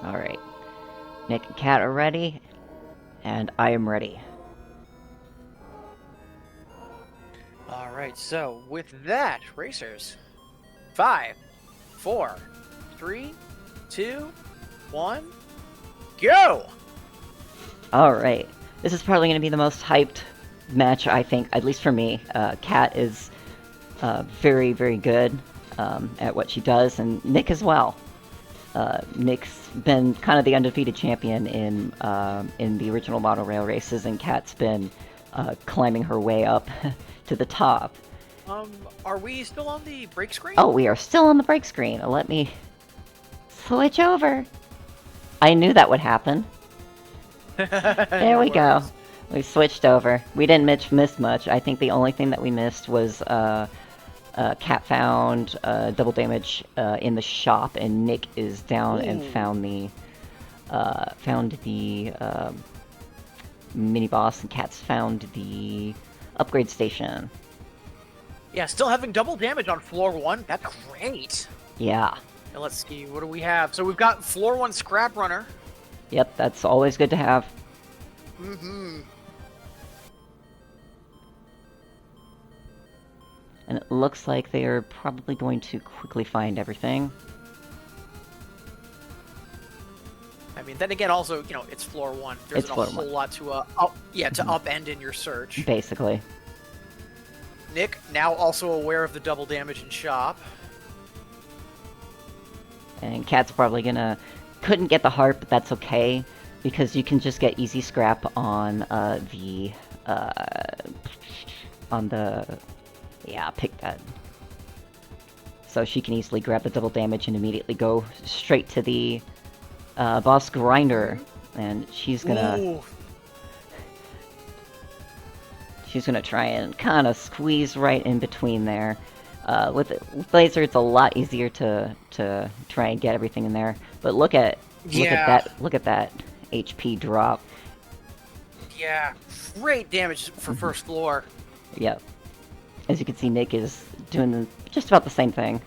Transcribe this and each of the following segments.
Alright. Nick and Cat are ready, and I am ready. Alright, so with that, racers. 5, 4, 3, 2, 1, go! Alright. This is probably going to be the most hyped match, I think, at least for me. Cat is very, very good at what she does, and Nick as well. Nick's been kind of the undefeated champion in the original Monorail races, and Cat's been climbing her way up to the top. Are we still on the break screen? Oh, we are still on the break screen. Let me switch over. I knew that would happen. There we go. We switched over. We didn't miss much. I think the only thing that we missed was Cat found double damage in the shop, and Nick is down and found the mini boss, and Cat's found the upgrade station. Yeah, still having double damage on floor 1. That's great. Yeah. Now let's see, what do we have? So we've got floor 1 Scrap Runner. Yep, that's always good to have. Mm-hmm. And it looks like they are probably going to quickly find everything. I mean, then again, also, you know, it's floor 1. There's It's a floor whole 1. lot to to upend in your search. Basically. Nick, now also aware of the double damage in shop. And Cat's probably gonna... Couldn't get the heart, but that's okay, because you can just get easy scrap on yeah, pick that. So she can easily grab the double damage and immediately go straight to the boss grinder, and she's gonna... Ooh. She's gonna try and kind of squeeze right in between there. With laser, it's a lot easier to try and get everything in there. But look at that HP drop. Yeah, great damage for first floor. Yep. As you can see, Nick is doing just about the same thing,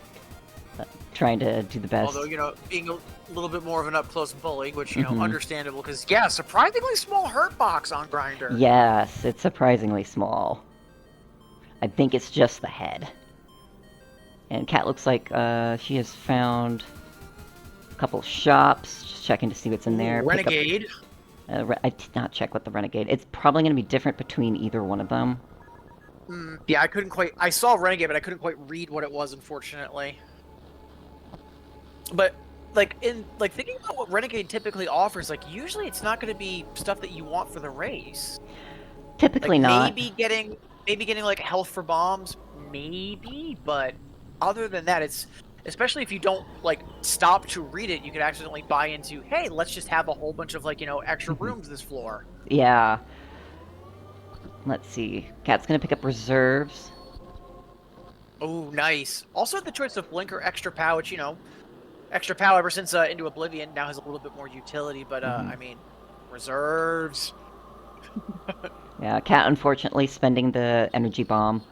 trying to do the best. Although, you know, being a little bit more of an up-close bully, which, you know, understandable, because, yeah, surprisingly small hurt box on Grinder. Yes, it's surprisingly small. I think it's just the head. And Cat looks like she has found a couple shops, just checking to see what's in there. Renegade. I did not check what the Renegade. It's probably going to be different between either one of them. Yeah, I couldn't quite... I saw Renegade, but I couldn't quite read what it was, unfortunately. But, thinking about what Renegade typically offers, usually it's not going to be stuff that you want for the race. Typically not. Maybe getting, health for bombs, maybe, but other than that, it's... Especially if you don't, stop to read it, you could accidentally buy into, hey, let's just have a whole bunch of, extra rooms this floor. Yeah. Let's see. Cat's gonna pick up reserves. Oh, nice. Also the choice of Blink or Extra Pow, which, you know, Extra Pow ever since Into Oblivion now has a little bit more utility, but, I mean, reserves. Yeah, Cat unfortunately spending the energy bomb.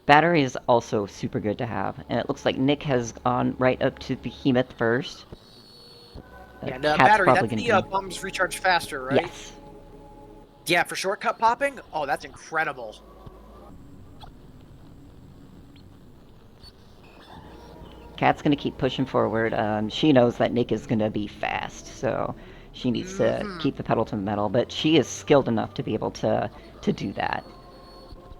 Battery is also super good to have, and it looks like Nick has gone right up to Behemoth first. And battery, that's the bombs recharge faster, right? Yes. Yeah, for shortcut popping? Oh, that's incredible. Cat's gonna keep pushing forward. She knows that Nick is gonna be fast, so she needs to keep the pedal to the metal, but she is skilled enough to be able to do that.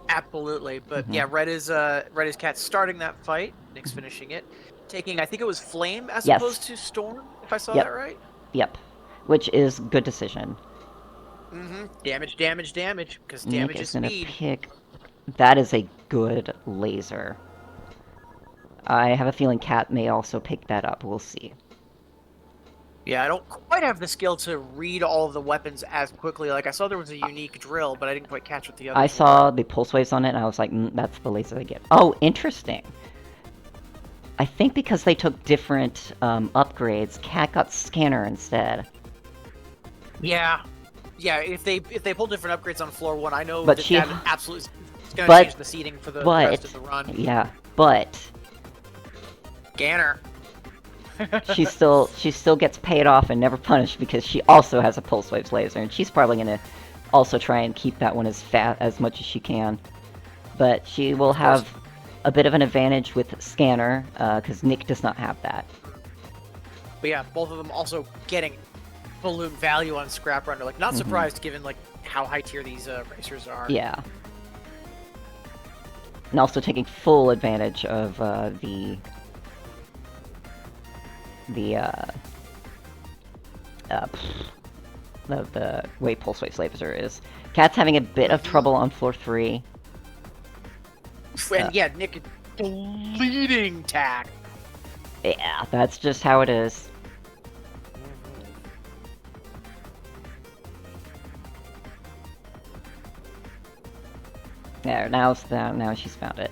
Absolutely, but yeah, Red is Cat starting that fight. Nick's finishing it, taking I think it was Flame as opposed to Storm, if I saw that right. Yep, which is good decision. Damage, because damage Nick is gonna speed. pick. That is a good laser. I have a feeling Cat may also pick that up. We'll see. Yeah, I don't quite have the skill to read all of the weapons as quickly. I saw there was a unique drill, but I didn't quite catch what the other. I saw the pulse waves on it, and I was like, that's the laser they get. Oh, interesting. I think because they took different upgrades, Cat got Scanner instead. Yeah, if they pull different upgrades on floor 1, I know but that she absolutely It's gonna But- change the seating for the but rest of the run. yeah, but Ganner. she still gets paid off and never punished because she also has a Pulse Waves laser, and she's probably gonna also try and keep that one as much as she can. But she will have a bit of an advantage with Scanner, because Nick does not have that. But yeah, both of them also getting balloon value on Scrap Runner. Like, not surprised given like how high tier these racers are. Yeah. And also taking full advantage of the way Pulse Wave Laser is. Cat's having a bit of trouble on floor 3. And yeah, Nick is bleeding tack. Yeah, that's just how it is. There, now she's found it.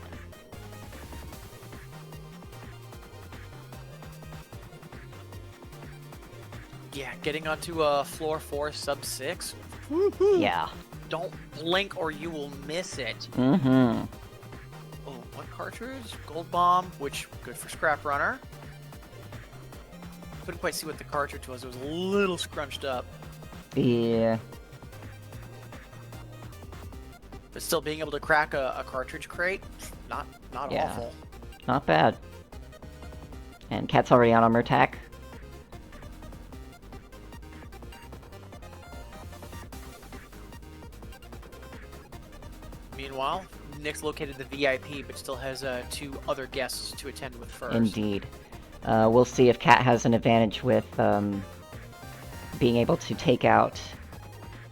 Yeah, getting onto floor 4, sub 6. Yeah. Don't blink or you will miss it. Mm-hmm. Oh, one cartridge, Gold Bomb, which good for Scrap Runner. Couldn't quite see what the cartridge was. It was a little scrunched up. Yeah. But still, being able to crack a cartridge crate, not Yeah. awful. Not bad. And Cat's already on armor attack. Meanwhile, Nick's located the VIP, but still has 2 other guests to attend with first. Indeed. We'll see if Cat has an advantage with being able to take out,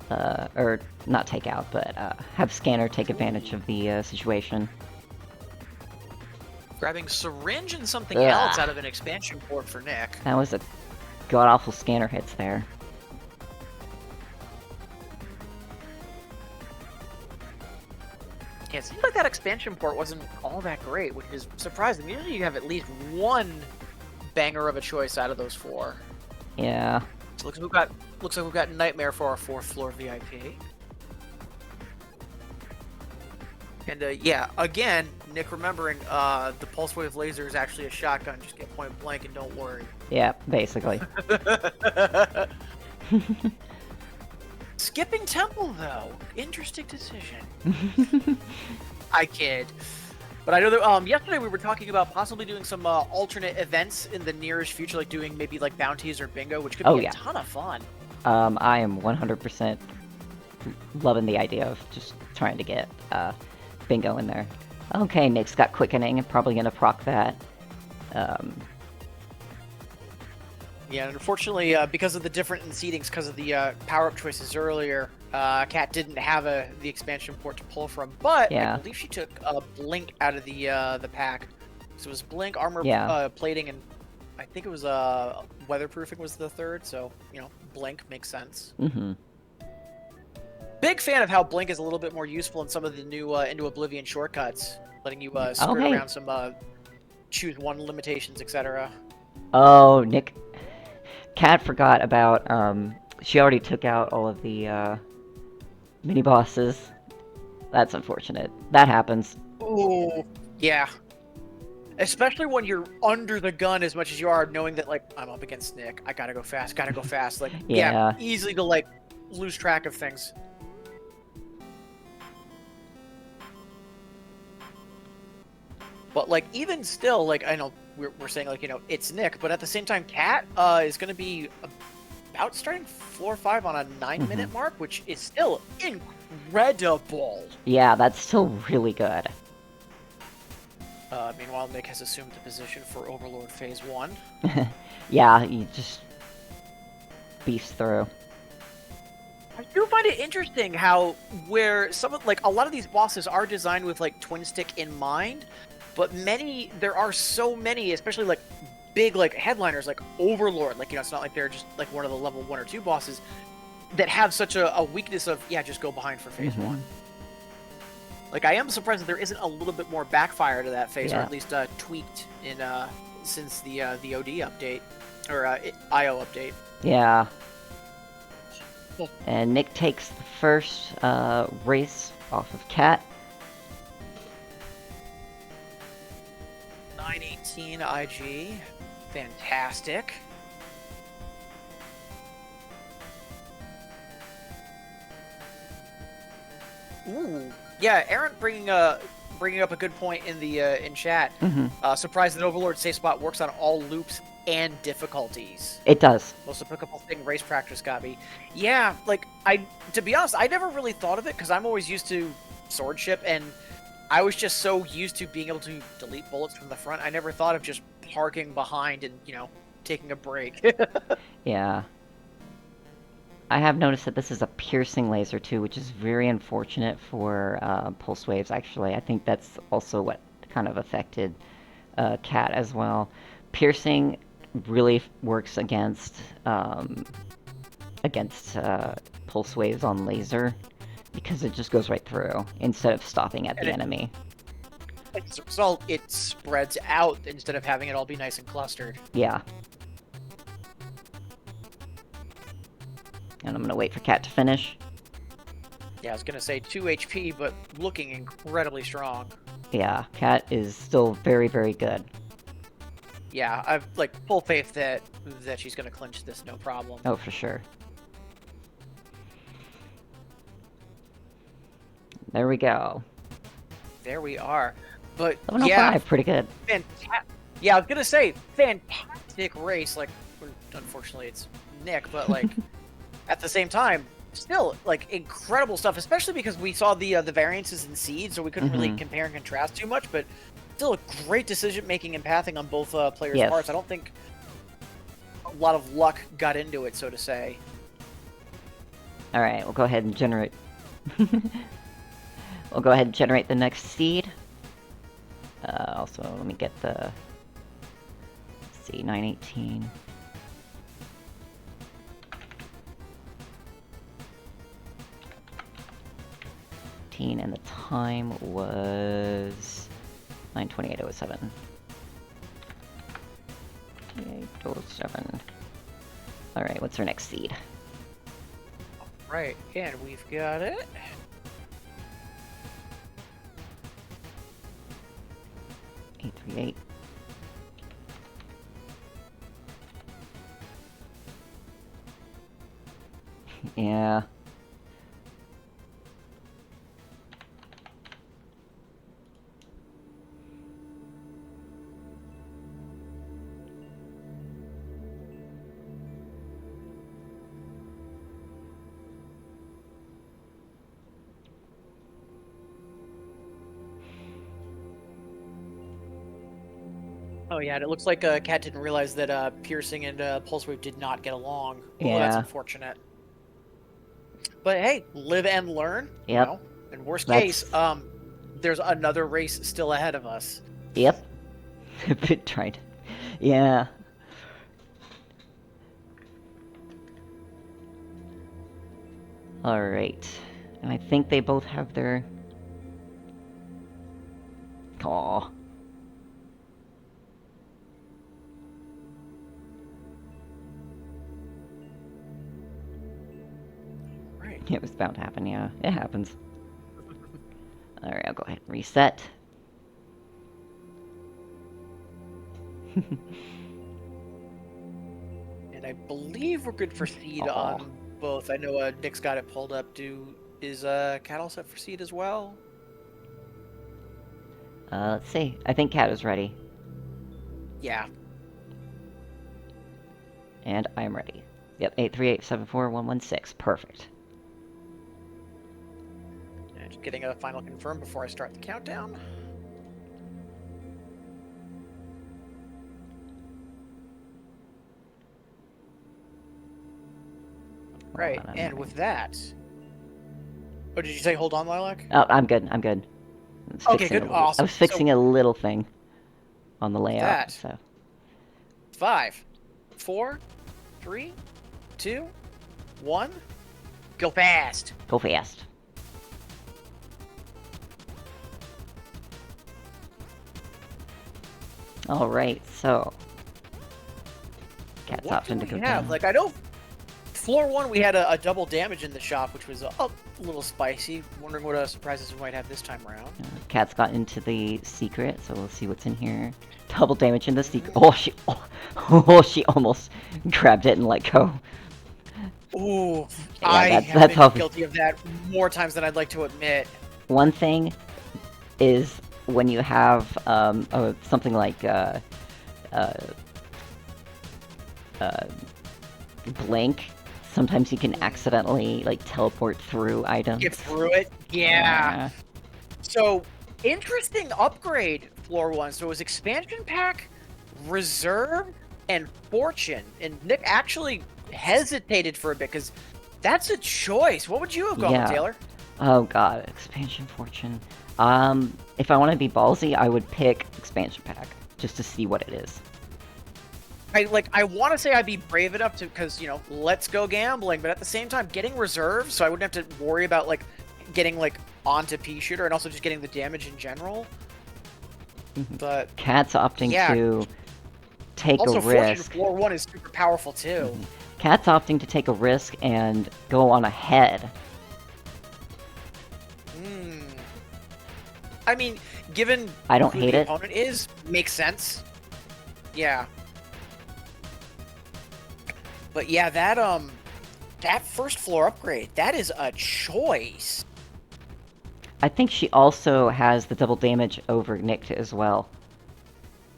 or not take out, but have Scanner take advantage of the situation. Grabbing syringe and something Ugh. else out of an expansion port for Nick. That was a god-awful Scanner hits there. Yeah, it seems like that expansion port wasn't all that great, which is surprising. Usually you have at least one banger of a choice out of those 4. Yeah. So looks like we've got Nightmare for our 4th floor VIP. And yeah, again, Nick remembering the Pulse Wave Laser is actually a shotgun. Just get point blank and don't worry. Yeah, basically. Skipping Temple, though. Interesting decision. I kid. But I know that yesterday we were talking about possibly doing some alternate events in the nearest future, like doing maybe like bounties or bingo, which could be a ton of fun. I am 100% loving the idea of just trying to get bingo in there. Okay, Nick's got quickening. I'm probably going to proc that. Yeah, and unfortunately, because of the different seatings, because of the power-up choices earlier, Kat didn't have the expansion port to pull from, but Yeah. I believe she took a blink out of the pack. So it was blink, armor plating, and I think it was weatherproofing was the 3rd. So blink makes sense. Mm-hmm. Big fan of how blink is a little bit more useful in some of the new Into Oblivion shortcuts, letting you skirt around some choose one limitations, etc. Oh, Nick. Kat forgot about, she already took out all of the, mini-bosses. That's unfortunate. That happens. Ooh, yeah. Especially when you're under the gun as much as you are, knowing that, like, I'm up against Nick. I gotta go fast, Like, Yeah. easily to, like, lose track of things. But, like, even still, like, I know we're saying, like, it's Nick, but at the same time, Kat is going to be about starting floor 5 on a 9-minute mark, which is still incredible. Yeah, that's still really good. Meanwhile, Nick has assumed the position for Overlord Phase 1. Yeah, you just beast through. I do find it interesting how where some of, like, a lot of these bosses are designed with, like, twin stick in mind, but there are so many, especially, like, big, like, headliners, like Overlord, like, it's not like they're just, like, one of the level 1 or 2 bosses that have such a weakness of, just go behind for Phase 1. Like, I am surprised that there isn't a little bit more backfire to that phase, or at least tweaked in since the OD update, or IO update. Yeah. And Nick takes the first race off of Cat. 16 IG. Fantastic. Ooh, yeah, Aaron bringing up a good point in the in chat. Surprised that Overlord safe spot works on all loops and difficulties. It does. Most applicable thing race practice got me. Yeah, like to be honest, I never really thought of it because I'm always used to swordship, and I was just so used to being able to delete bullets from the front. I never thought of just parking behind and taking a break. Yeah. I have noticed that this is a piercing laser too, which is very unfortunate for pulse waves, actually. I think that's also what kind of affected Cat as well. Piercing really works against pulse waves on laser, because it just goes right through instead of stopping at the enemy. As a result, it spreads out instead of having it all be nice and clustered. Yeah. And I'm gonna wait for Cat to finish. Yeah, I was gonna say 2 HP, but looking incredibly strong. Yeah, Cat is still very, very good. Yeah, I've full faith that she's gonna clinch this, no problem. Oh, for sure. There we go. There we are. But 11:05, yeah, pretty good. Yeah, I was gonna say fantastic race. Unfortunately, it's Nick, but at the same time, still incredible stuff. Especially because we saw the variances in seed, so we couldn't really compare and contrast too much. But still, a great decision making and pathing on both players' parts. I don't think a lot of luck got into it, so to say. All right, we'll go ahead and generate. We'll go ahead and generate the next seed. Also, let me get the C918. And the time was 9:28:07. 8:07. All right, what's our next seed? Right, and we've got it. $838. Yeah. Oh yeah, and it looks like Cat didn't realize that Piercing and Pulse Wave did not get along. Yeah. Well, that's unfortunate. But hey, live and learn. Yep. In worst case, there's another race still ahead of us. Yep. Bit tried. Yeah. Alright. And I think they both have their... Aww. Right. It was bound to happen, yeah. It happens. Alright, I'll go ahead and reset. And I believe we're good for seed on both. I know Nick's got it pulled up. Is Cat all set for seed as well? Let's see. I think Cat is ready. Yeah. And I'm ready. Yep, 838741116. Perfect. And just getting a final confirm before I start the countdown. Right, and with that... Oh, did you say hold on, Lilac? Oh, I'm good. I'm good. Okay, good. Awesome. I was fixing a little thing on the layout. That. So 5, 4, 3, 2, 1. Go fast. Go fast. All right, so Cat's option to go down. I know floor 1, we had a double damage in the shop, which was a little spicy. Wondering what surprises we might have this time around. Cat's got into the secret, so we'll see what's in here. Double damage in the secret. Oh, she almost grabbed it and let go. Ooh, Yeah, I that's have been tough. guilty of that more times than I'd like to admit. One thing is when you have something like blink, sometimes you can accidentally like teleport through items. Get through it? Yeah. So, interesting upgrade, floor 1. So it was expansion pack, reserve, and fortune. And Nick actually hesitated for a bit, because that's a choice. What would you have gone with, Taylor? Oh god, expansion fortune. If I want to be ballsy, I would pick expansion pack, just to see what it is. I want to say I'd be brave enough to, because, you know, let's go gambling, but at the same time, getting reserves, so I wouldn't have to worry about, like, getting, like, onto Pea-Shooter, and also just getting the damage in general. But Cat's opting to take a risk. Fortune floor 1 is super powerful, too. Cat's opting to take a risk and go on ahead. I mean, given I don't who hate the it. opponent is, makes sense. Yeah. But yeah, that first floor upgrade, that is a choice. I think she also has the double damage over Nick as well.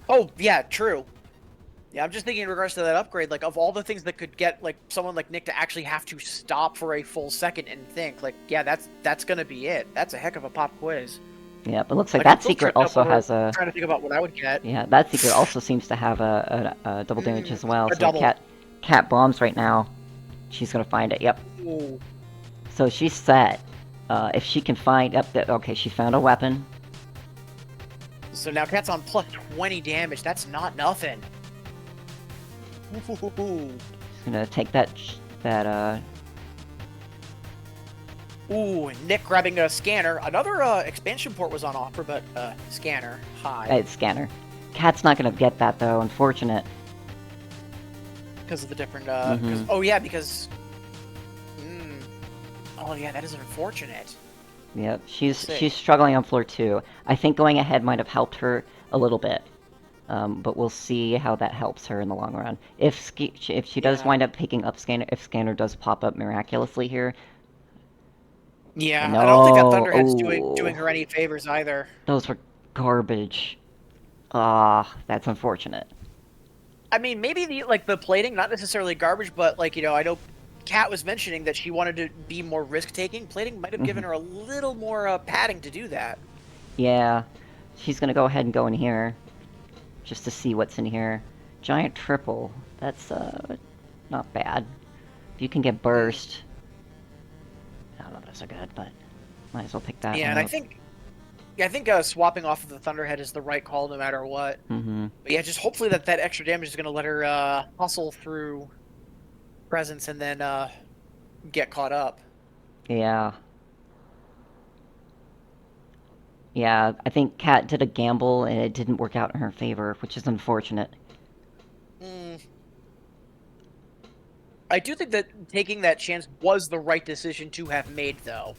Oh, yeah, true. Yeah, I'm just thinking in regards to that upgrade, like, of all the things that could get, like, someone like Nick to actually have to stop for a full second and think, like, yeah, that's gonna be it. That's a heck of a pop quiz. Yeah, but looks like that secret also has a... Trying to think about what I would get. Yeah, that secret also seems to have a double damage as well. A So double. Cat bombs right now. She's gonna find it, yep. Ooh. So she's set. If she can find... Yep, okay, she found a weapon. So now Cat's on plus 20 damage. That's not nothing. Ooh. Gonna take that... Ooh, Nick grabbing a scanner. Another expansion port was on offer, but scanner. Hi. It's scanner. Cat's not gonna get that though, unfortunate. Because of the different, Mhm. oh yeah, because... Oh yeah, that is unfortunate. Yep, she's struggling on floor 2. I think going ahead might have helped her a little bit. But we'll see how that helps her in the long run. If she does wind up picking up scanner, if scanner does pop up miraculously here... Yeah, No. I don't think that Thunderhead's doing her any favors either. Those were garbage. Ah, that's unfortunate. I mean, maybe the plating, not necessarily garbage, but like, you know, I know Kat was mentioning that she wanted to be more risk-taking. Plating might have given her a little more padding to do that. Yeah, she's gonna go ahead and go in here, just to see what's in here. Giant triple. That's not bad. If you can get burst. I don't know if those are good, but might as well pick that. Yeah, one and up. I think swapping off of the Thunderhead is the right call no matter what. But yeah, just hopefully that extra damage is going to let her hustle through presence and then get caught up. Yeah. Yeah, I think Kat did a gamble and it didn't work out in her favor, which is unfortunate. I do think that taking that chance was the right decision to have made, though.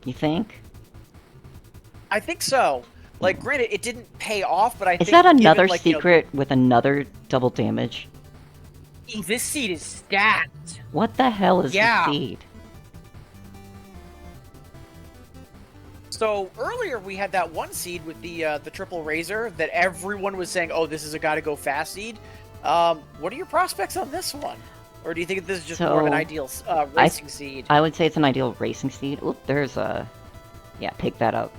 You think? I think so. Like, granted, it didn't pay off, but I think... Is that another given, like, secret with another double damage? This seed is stacked. What the hell is the seed? So, earlier we had that one seed with the triple razor that everyone was saying, oh, this is a gotta-go fast seed. What are your prospects on this one? Or do you think this is just more of an ideal racing seed? I would say it's an ideal racing seed. Oop, there's a... Yeah, pick that up.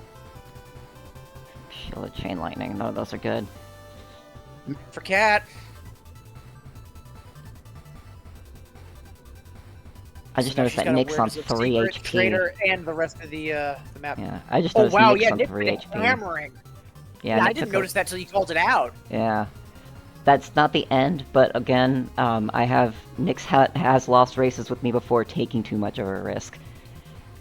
Shielded Chain Lightning. No, those are good. For Cat. I just noticed that Nick's on 3 HP. Trader and the rest of the map. Yeah, I just noticed Nick's on Nick 3 HP. Hammering. Yeah, I didn't notice that till you called it out. Yeah. That's not the end, but again, Nick's has lost races with me before taking too much of a risk.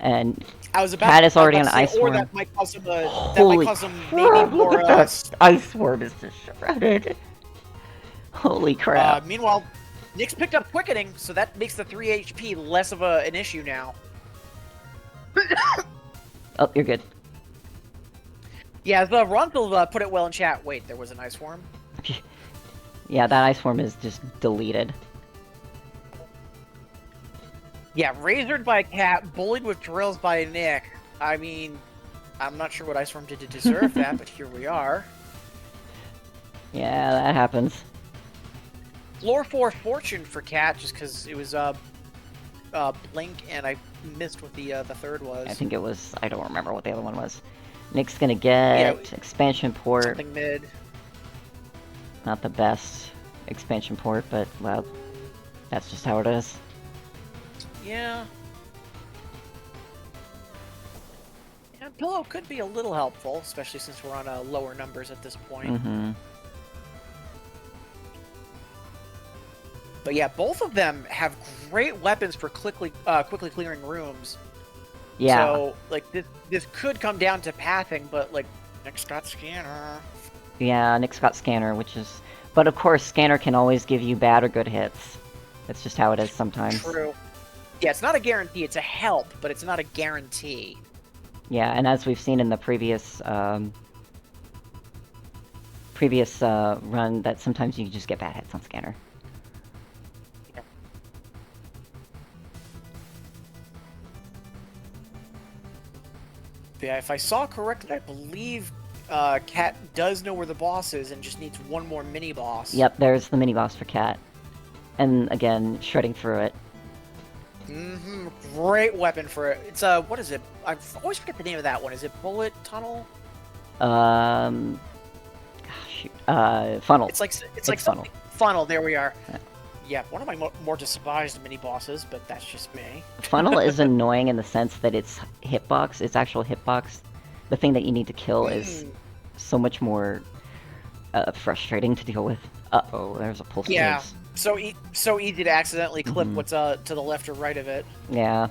And Cat is already on Ice Worm. Or that might cause him, Holy crap, maybe more... look at that Ice Worm is just shredded. Holy crap. Meanwhile, Nick's picked up quickening, so that makes the 3 HP less of an issue now. Oh, you're good. Yeah, the roncli put it well in chat. Wait, there was an ice form? Yeah, that ice form is just deleted. Yeah, razored by Cat, bullied with drills by Nick. I mean, I'm not sure what ice form did to deserve that, but here we are. Yeah, that happens. Floor 4 fortune for Cat, just because it was blink, and I missed what the third was. I think it was... I don't remember what the other one was. Nick's gonna get expansion port. Something mid. Not the best expansion port, but, well, that's just how it is. Yeah. Yeah, pillow could be a little helpful, especially since we're on lower numbers at this point. Mm-hmm. But yeah, both of them have great weapons for quickly clearing rooms. Yeah. So, like, this could come down to pathing, but, like, Nick's got Scanner. Yeah, Nick's got Scanner, which is... But of course, Scanner can always give you bad or good hits. That's just how it is sometimes. True. Yeah, it's not a guarantee, it's a help, but it's not a guarantee. Yeah, and as we've seen in the previous run, that sometimes you just get bad hits on Scanner. Yeah. Yeah, if I saw correctly, I believe Cat does know where the boss is and just needs one more mini-boss. Yep, there's the mini-boss for Cat. And again, shredding through it. Mm-hmm. Great weapon for it. It's what is it? I always forget the name of that one. Is it Bullet Tunnel? Funnel. It's like funnel. Funnel. There we are. Yeah. Yeah, one of my more despised mini bosses, but that's just me. Funnel is annoying in the sense that its hitbox, its actual hitbox, the thing that you need to kill is so much more frustrating to deal with. Uh-oh, there's a pulse. Yeah. So easy to accidentally clip what's to the left or right of it. Yeah.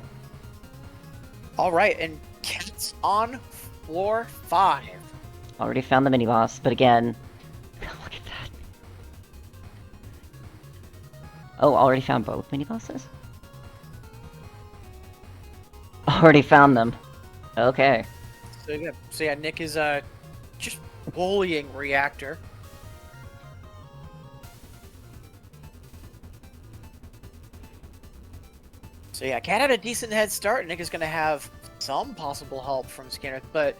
All right, and Cat's on floor 5. Already found the mini boss, but again, look at that. Oh, already found both mini bosses. Already found them. Okay. So yeah, Nick is just bullying Reactor. So yeah, Cat had a decent head start. Nick is going to have some possible help from Skinner, but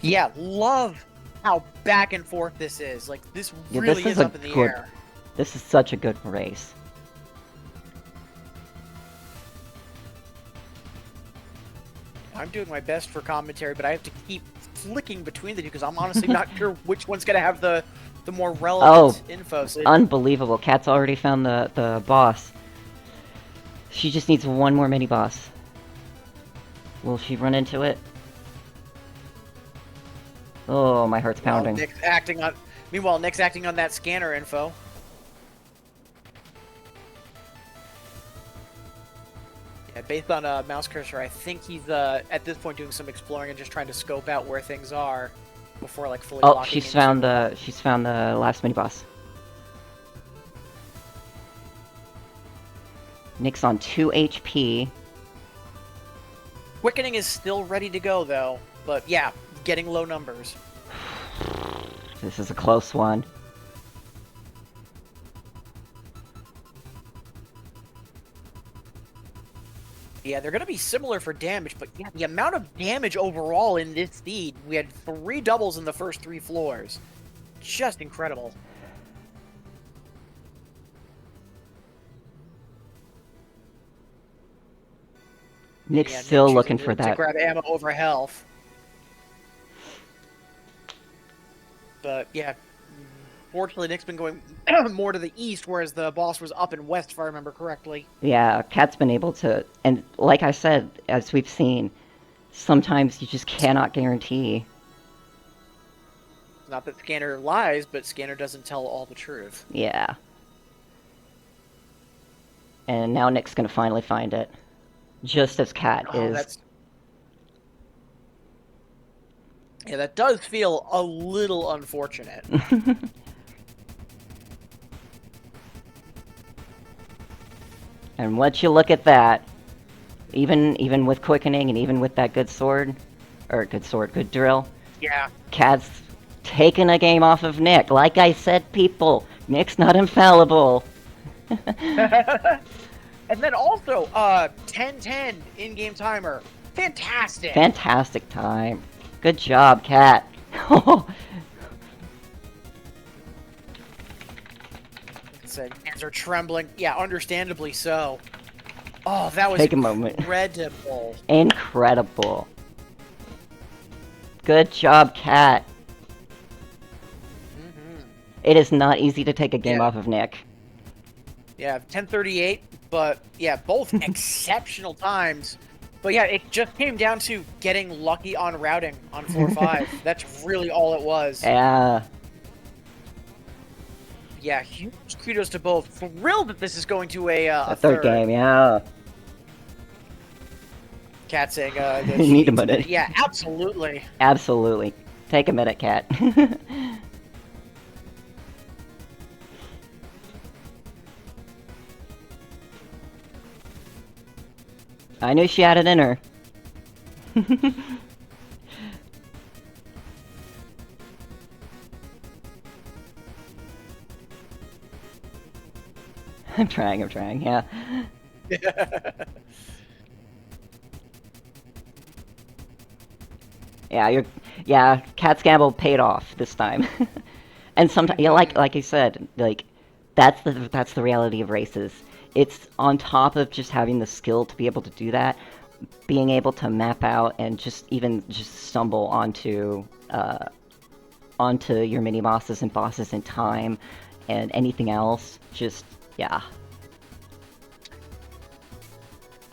yeah, love how back and forth this is. Like, this really this is up in the air. This is such a good race. I'm doing my best for commentary, but I have to keep flicking between the two because I'm honestly not sure which one's going to have the more relevant info. So Unbelievable. Cat's already found the boss. She just needs one more mini-boss. Will she run into it? Oh, my heart's pounding. Meanwhile, Nick's acting on that scanner info. Yeah, based on mouse cursor, I think he's at this point doing some exploring and just trying to scope out where things are before like fully. Oh, she's found the last mini-boss. Nick's on 2 HP. Quickening is still ready to go, though. But yeah, getting low numbers. This is a close one. Yeah, they're going to be similar for damage, but yeah, the amount of damage overall in this seed, we had 3 doubles in the first 3 floors. Just incredible. Nick's still looking for that. To grab ammo over health. But yeah, fortunately Nick's been going more to the east, whereas the boss was up and west, if I remember correctly. Yeah, Cat's been able to, and like I said, as we've seen, sometimes you just cannot guarantee. Not that Scanner lies, but Scanner doesn't tell all the truth. Yeah. And now Nick's gonna finally find it. Just as Cat is. Yeah, that does feel a little unfortunate. And once you look at that, even with quickening and even with that good sword, good drill, Yeah. Cat's taking a game off of Nick. Like I said, people, Nick's not infallible. And then also, 10-10 in-game timer. Fantastic. Fantastic time. Good job, Cat. Hands are trembling. Yeah, understandably so. Oh, that was Take a moment. incredible. Incredible. Good job, Cat. It is not easy to take a game off of Nick. Yeah, 10:38, but yeah, both exceptional times. But yeah, it just came down to getting lucky on routing on 4-5. That's really all it was. Yeah. Yeah, huge kudos to both. Thrilled that this is going to a third game, yeah. Cat saying, Need a minute. Yeah, absolutely. Absolutely. Take a minute, Cat. I knew she had it in her. I'm trying, yeah. Yeah, Cat's gamble paid off this time. And sometimes, yeah, like I said, like that's the reality of races. It's on top of just having the skill to be able to do that, being able to map out and just stumble onto your mini bosses and bosses in time, and anything else. Just yeah.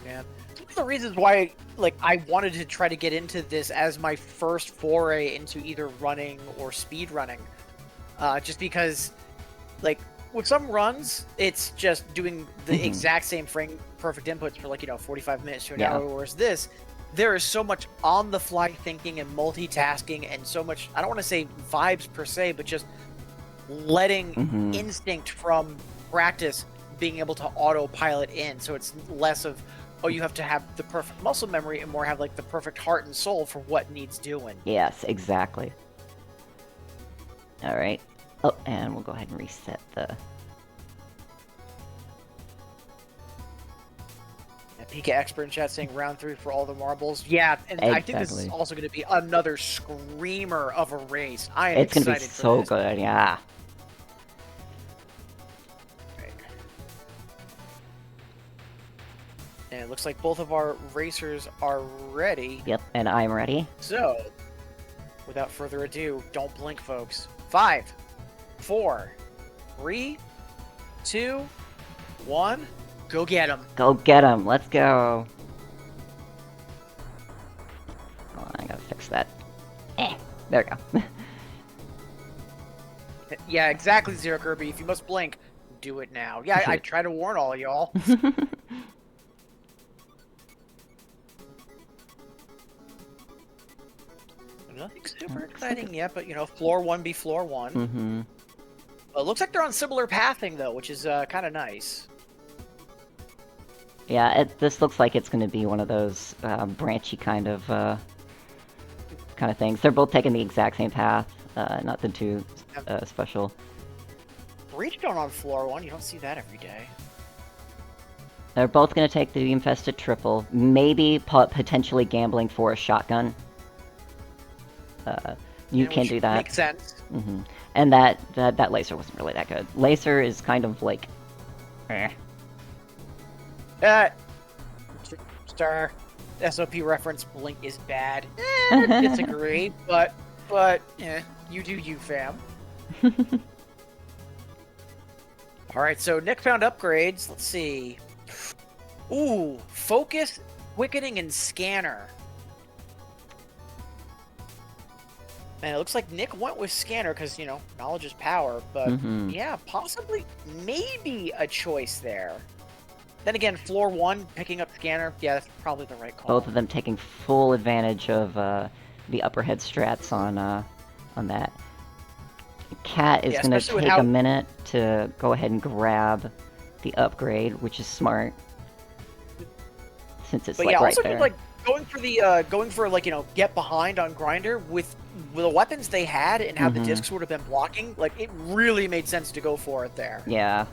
Man, one of the reasons why I wanted to try to get into this as my first foray into either running or speed running, just because with some runs, it's just doing the exact same frame perfect inputs for 45 minutes to an hour, whereas this, there is so much on-the-fly thinking and multitasking and so much, I don't want to say vibes per se, but just letting instinct from practice being able to autopilot in. So it's less of, oh, you have to have the perfect muscle memory and more have the perfect heart and soul for what needs doing. Yes, exactly. Alright. Oh, and we'll go ahead and reset the... Pika Expert in chat saying round 3 for all the marbles. Yeah, and exactly. I think this is also going to be another screamer of a race. I am excited for this. It's going to be so good, yeah. Right. And it looks like both of our racers are ready. Yep, and I'm ready. So, without further ado, don't blink, folks. 5, 4, 3, 2, 1, go get him. Go get him. Let's go. Hold on, I gotta fix that. There we go. Yeah, exactly, Zero Kirby. If you must blink, do it now. Yeah, I try to warn all y'all. Nothing super exciting yet, but floor 1 be floor 1. Well, it looks like they're on similar pathing though, which is kind of nice. Yeah, this looks like it's going to be one of those branchy kind of things. They're both taking the exact same path, nothing too special. Breach going on floor 1, you don't see that every day. They're both going to take the infested triple, maybe potentially gambling for a shotgun. You can do that. Makes sense. And that laser wasn't really that good. Laser is kind of like... Star SOP reference, blink is bad. Disagree, but you do you, fam. Alright, so Nick found upgrades. Let's see. Ooh, focus, quickening, and scanner. Man, it looks like Nick went with scanner because, knowledge is power, but yeah, possibly, maybe a choice there. Then again, floor 1, picking up scanner, yeah, that's probably the right call. Both of them taking full advantage of the upper head strats on that. Cat is going to take a minute to go ahead and grab the upgrade, which is smart. since it's But like yeah, right also there. like going for like, you know, get behind on Grinder with the weapons they had and how the discs would have been blocking, like it really made sense to go for it there. Yeah.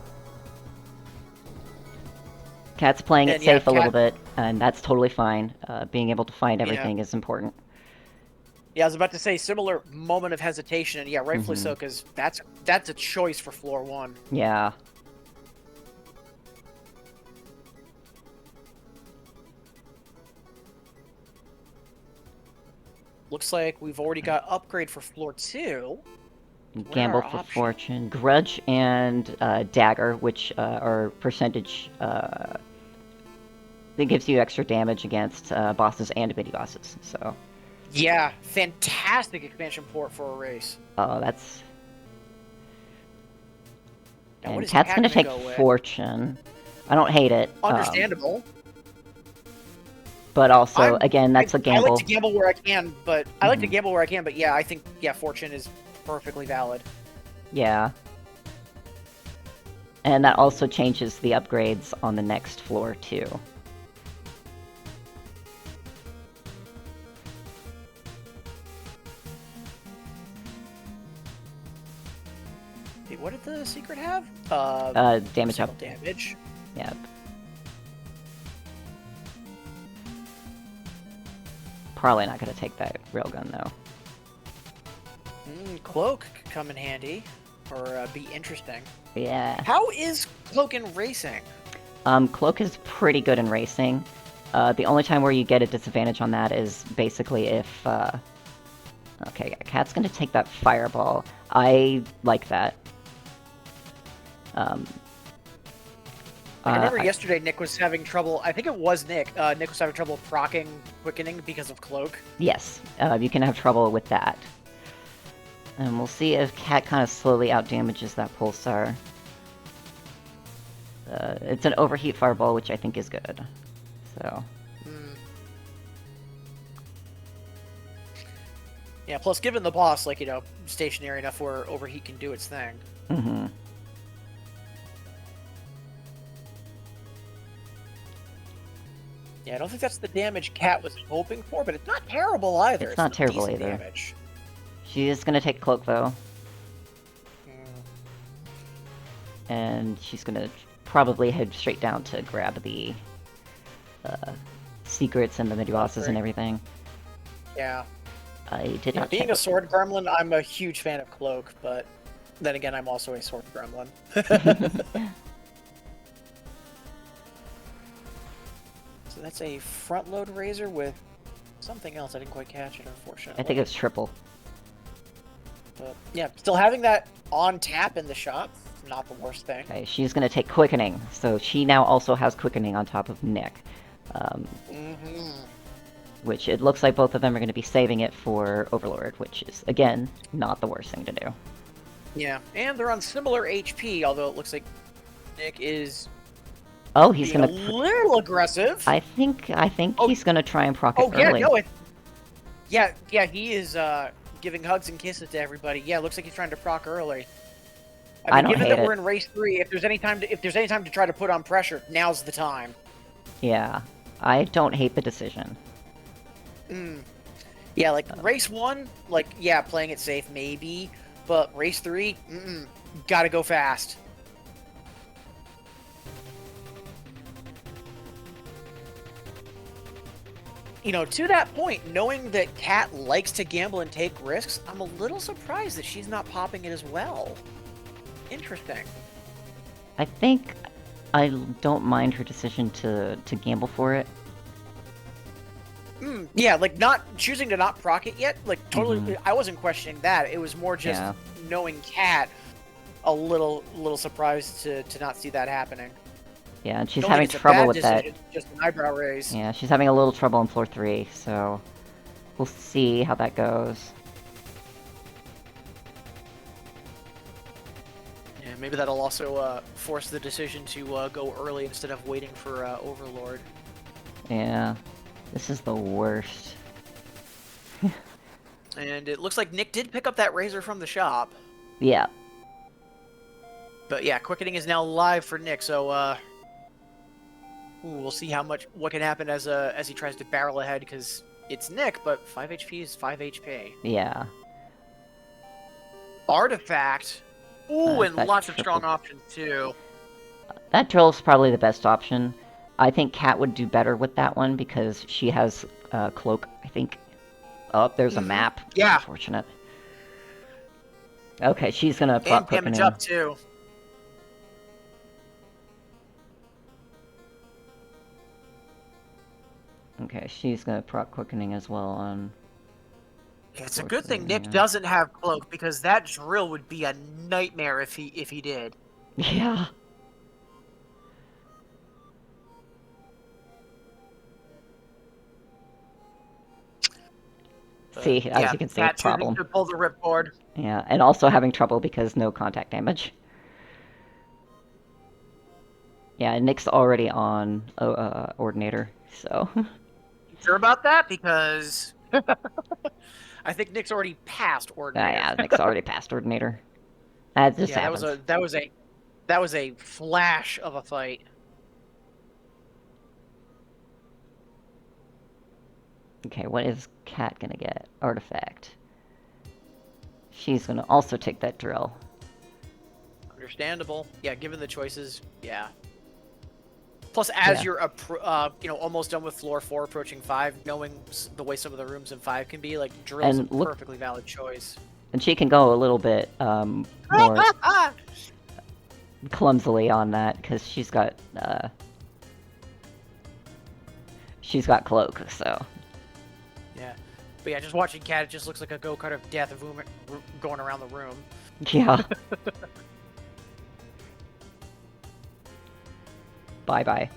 Cat's playing it And yeah, safe a little bit, and that's totally fine. Being able to find Yeah. everything is important. Yeah, I was about to say similar moment of hesitation, and yeah, rightfully so, because that's a choice for floor 1. Yeah. Looks like we've already got upgrade for floor 2. Gamble for fortune, grudge, and dagger, which are percentage. That gives you extra damage against bosses and mini bosses. So. Yeah, fantastic expansion port for a race. Oh, that's. Now, And Cat's gonna take fortune. I don't hate it. Understandable. But also, again, that's a gamble. I like to gamble where I can, but yeah, I think fortune is perfectly valid. Yeah. And that also changes the upgrades on the next floor too. Wait, what did the secret have? Damage up. Damage. Yep. Probably not gonna take that railgun though. Cloak could come in handy, or be interesting. Yeah. How is Cloak in racing? Cloak is pretty good in racing. The only time where you get a disadvantage on that is basically if, okay, Cat's gonna take that fireball. I like that. I remember yesterday Nick was having trouble, I think it was Nick, Nick was having trouble proccing quickening because of Cloak. Yes, you can have trouble with that. And we'll see if Cat kind of slowly outdamages that pulsar. It's an overheat fireball, which I think is good. So. Yeah, plus given the boss, like, you know, stationary enough where overheat can do its thing. Mm-hmm. Yeah, I don't think that's the damage Cat was hoping for, but it's not terrible either. It's not terrible either. Damage. She is gonna take Cloak though. And she's gonna probably head straight down to grab the secrets and the mini bosses and everything. Yeah. I did not being check a sword gremlin, I'm a huge fan of Cloak, but then again, I'm also a sword gremlin. So that's a front load razor with something else. I didn't quite catch it, unfortunately. I think it's triple. But yeah, still having that on tap in the shop, not the worst thing. Okay, she's gonna take quickening, so she now also has quickening on top of Nick. Which it looks like both of them are going to be saving it for Overlord, which is, again, not the worst thing to do. Yeah, and they're on similar HP, although it looks like Nick is he's going to a little aggressive. I think he's going to try and proc it early. Yeah, he is giving hugs and kisses to everybody. Yeah, it looks like he's trying to proc early. I mean, given that we're in race 3, if there's any time to try to put on pressure, now's the time. Yeah, I don't hate the decision. Yeah, like race 1, like, yeah, playing it safe maybe, but race 3, gotta go fast. You know, to that point, knowing that Cat likes to gamble and take risks, I'm a little surprised that she's not popping it as well. Interesting. I think I don't mind her decision to gamble for it. Yeah, like not choosing to not proc it yet, like totally. I wasn't questioning that. It was more just knowing Cat, a little surprised to not see that happening. Yeah, and she's having trouble with that. Just an eyebrow raise. Yeah, she's having a little trouble in floor 3, so we'll see how that goes. Yeah, maybe that'll also force the decision to go early instead of waiting for Overlord. Yeah. This is the worst. And it looks like Nick did pick up that razor from the shop. Yeah. But yeah, quickening is now live for Nick, so Ooh, we'll see what can happen as he tries to barrel ahead, because it's Nick, but 5 HP is 5 HP. Yeah. Artifact. Ooh, and that lots of triple- strong options too. That drill's probably the best option. I think Kat would do better with that one because she has cloak, I think. Oh, there's a map. Yeah. Unfortunate. Okay, she's gonna And damage up too. Okay, she's gonna proc quickening as well on. Yeah, it's a good thing Nick doesn't have cloak, because that drill would be a nightmare if he did. Yeah. See, as you can see, problem. To pull the ripcord. Yeah, and also having trouble because no contact damage. Yeah, Nick's already on Ordinator, so. You sure about that? Because I think Nick's already passed Ordinator. Yeah, Nick's already passed Ordinator. That just happens. That was a flash of a fight. Okay, what is Kat gonna get? Artifact. She's gonna also take that drill. Understandable. Yeah, given the choices, yeah. Plus, as you're almost done with floor 4, approaching 5, knowing the way some of the rooms in 5 can be, like, drill's a perfectly valid choice. And she can go a little bit more clumsily on that because she's got cloak, so. Yeah, but yeah, just watching Kat, it just looks like a go-kart of death of going around the room. Yeah. Bye-bye.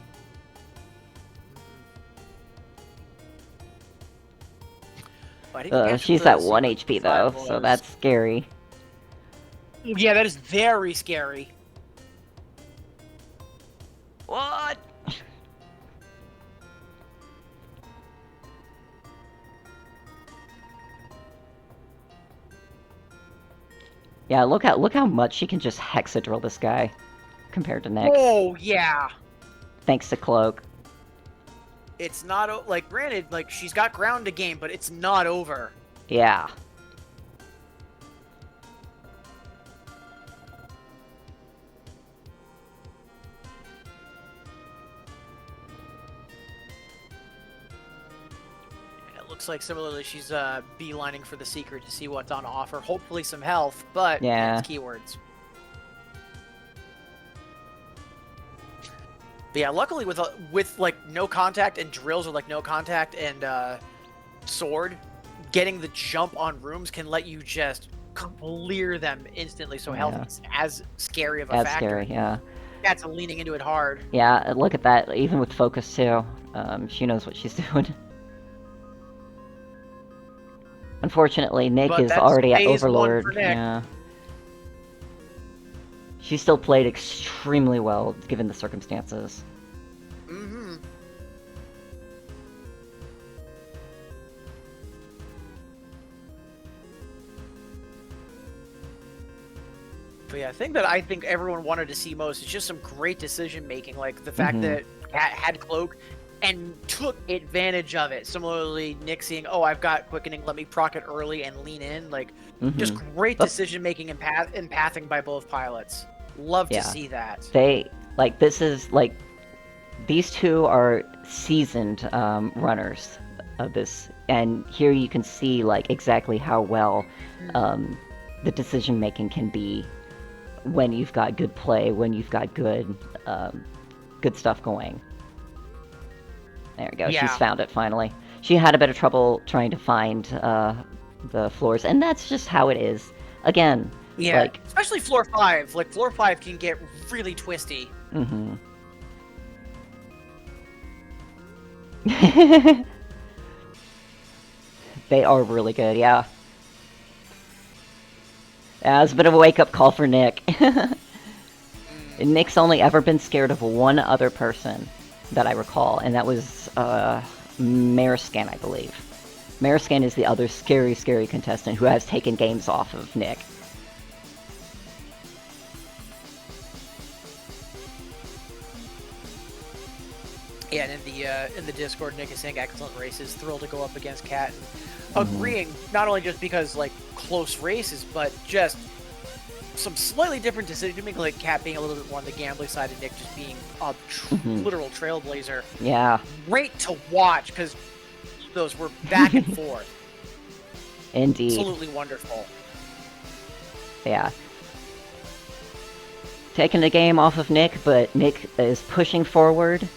She's at 1 HP though, so that's scary. Yeah, that is very scary. What? Yeah, look how much she can just hexadrill this guy compared to Nick. Oh yeah. Thanks to cloak. It's not like, granted, like, she's got ground to gain, but it's not over. Yeah. It looks like similarly she's beelining for the secret to see what's on offer. Hopefully some health, but yeah, it's keywords. But yeah, luckily with like no contact and drills, or like no contact and sword, getting the jump on rooms can let you just clear them instantly. So health is as scary of a factor. As scary, yeah. That's leaning into it hard. Yeah, look at that. Even with focus too, she knows what she's doing. Unfortunately, Nick is already at Overlord. Yeah. She still played extremely well, given the circumstances. Mm-hmm. But yeah, I think everyone wanted to see most is just some great decision making, like the fact that Kat had cloak and took advantage of it. Similarly, Nick seeing, oh, I've got quickening, let me proc it early and lean in. Like, just great decision making and pathing by both pilots. Love to see that. These two are seasoned runners of this, and here you can see like exactly how well the decision making can be when you've got good play, when you've got good stuff going. There we go. Yeah. She's found it finally. She had a bit of trouble trying to find the floors, and that's just how it is. Again. Yeah, like, especially floor 5. Like, floor 5 can get really twisty. Mm-hmm. They are really good, yeah. Yeah, it's a bit of a wake-up call for Nick. Nick's only ever been scared of one other person that I recall, and that was Mariscan, I believe. Mariscan is the other scary, scary contestant who has taken games off of Nick. again in the Discord, Nick is saying excellent races. Thrilled to go up against Kat, and Mhm. agreeing not only just because like close races, but just some slightly different decision making. Like Kat being a little bit more on the gambling side, and Nick just being a Mhm. literal trailblazer. Yeah. Great to watch because those were back and forth. Indeed. Absolutely wonderful. Yeah. Taking the game off of Nick, but Nick is pushing forward.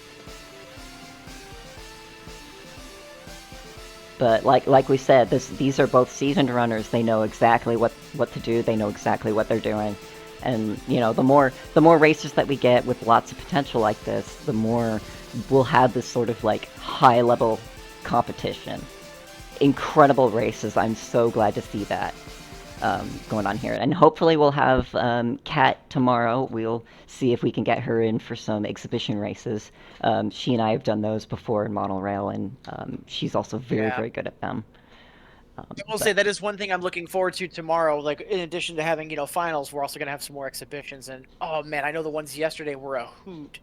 But like we said, these are both seasoned runners. They know exactly what to do. They know exactly what they're doing. And you know, the more racers that we get with lots of potential like this, the more we'll have this sort of like high level competition. Incredible races. I'm so glad to see that going on here. And hopefully we'll have Kat tomorrow. We'll see if we can get her in for some exhibition races. She and I have done those before in Monorail, and she's also very, Yeah. very good at them. I will say that is one thing I'm looking forward to tomorrow. Like, in addition to having, finals, we're also going to have some more exhibitions. And, oh, man, I know the ones yesterday were a hoot.